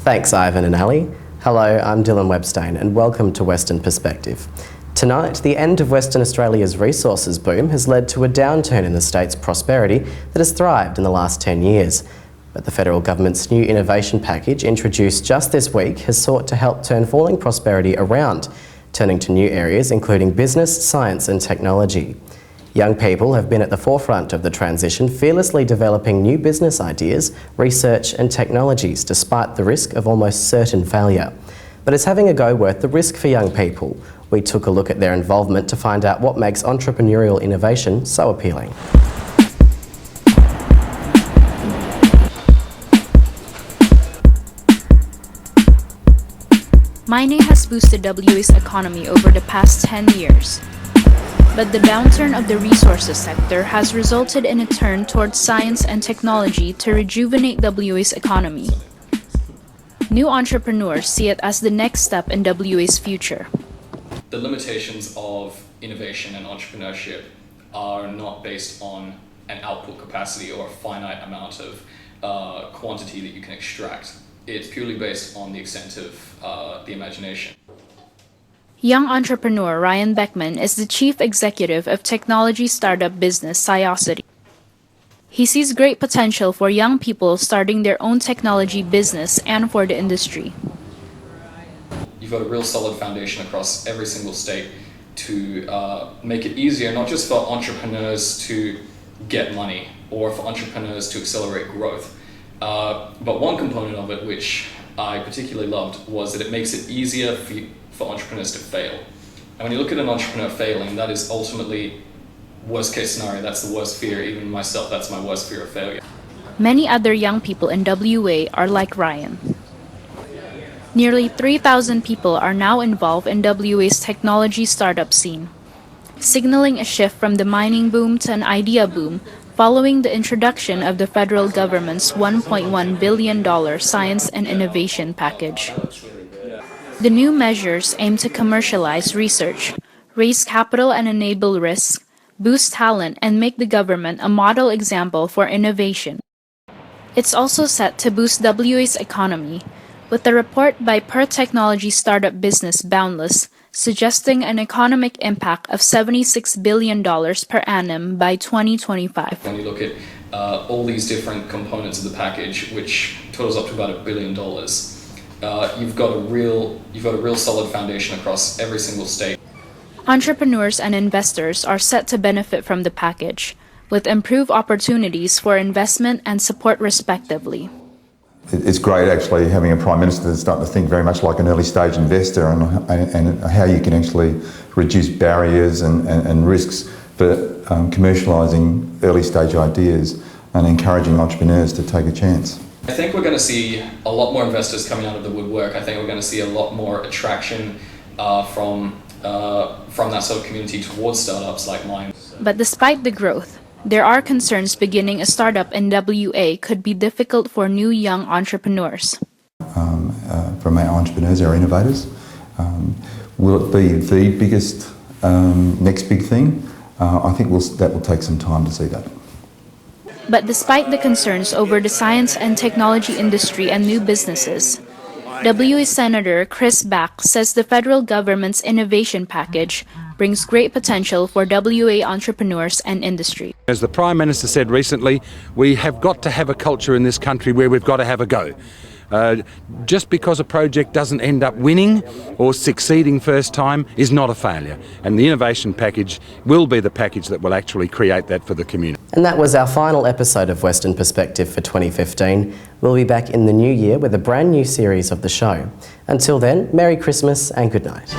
Thanks, Ivan and Ali. Hello, I'm Dylan Webstain and welcome to Western Perspective. Tonight, the end of Western Australia's resources boom has led to a downturn in the state's prosperity that has thrived in the last 10 years. But the federal government's new innovation package, introduced just this week, has sought to help turn falling prosperity around, turning to new areas including business, science and technology. Young people have been at the forefront of the transition, fearlessly developing new business ideas, research and technologies despite the risk of almost certain failure. But is having a go worth the risk for young people? We took a look at their involvement to find out what makes entrepreneurial innovation so appealing. Mining has boosted WA's economy over the past 10 years. But the downturn of the resources sector has resulted in a turn towards science and technology to rejuvenate WA's economy. New entrepreneurs see it as the next step in WA's future. The limitations of innovation and entrepreneurship are not based on an output capacity or a finite amount of quantity that you can extract. It's purely based on the extent of the imagination. Young entrepreneur Ryan Beckman is the chief executive of technology startup business Siocity. He sees great potential for young people starting their own technology business and for the industry. You've got a real solid foundation across every single state to make it easier, not just for entrepreneurs to get money or for entrepreneurs to accelerate growth. But one component of it, which I particularly loved, was that it makes it easier for entrepreneurs to fail. And when you look at an entrepreneur failing, that is ultimately worst case scenario. That's the worst fear. Even myself, that's my worst fear of failure. Many other young people in WA are like Ryan. Nearly 3,000 people are now involved in WA's technology startup scene, signaling a shift from the mining boom to an idea boom following the introduction of the federal government's $1.1 billion science and innovation package. The new measures aim to commercialize research, raise capital and enable risk, boost talent, and make the government a model example for innovation. It's also set to boost WA's economy, with a report by Perth technology startup business Boundless suggesting an economic impact of $76 billion per annum by 2025. When you look at all these different components of the package, which totals up to about $1 billion, you've got a real solid foundation across every single state. Entrepreneurs and investors are set to benefit from the package, with improved opportunities for investment and support respectively. It's great actually having a Prime Minister that's starting to think very much like an early stage investor and how you can actually reduce barriers and risks for commercialising early stage ideas and encouraging entrepreneurs to take a chance. I think we're going to see a lot more investors coming out of the woodwork. I think we're going to see a lot more attraction from that sort of community towards startups like mine. But despite the growth, there are concerns beginning a startup in WA could be difficult for new young entrepreneurs. From our entrepreneurs, our innovators, will it be the biggest next big thing? I think that will take some time to see that. But despite the concerns over the science and technology industry and new businesses, WA Senator Chris Back says the federal government's innovation package brings great potential for WA entrepreneurs and industry. As the Prime Minister said recently, we have got to have a culture in this country where we've got to have a go. Just because a project doesn't end up winning or succeeding first time is not a failure. And the innovation package will be the package that will actually create that for the community. And that was our final episode of Western Perspective for 2015. We'll be back in the new year with a brand new series of the show. Until then, Merry Christmas and good night.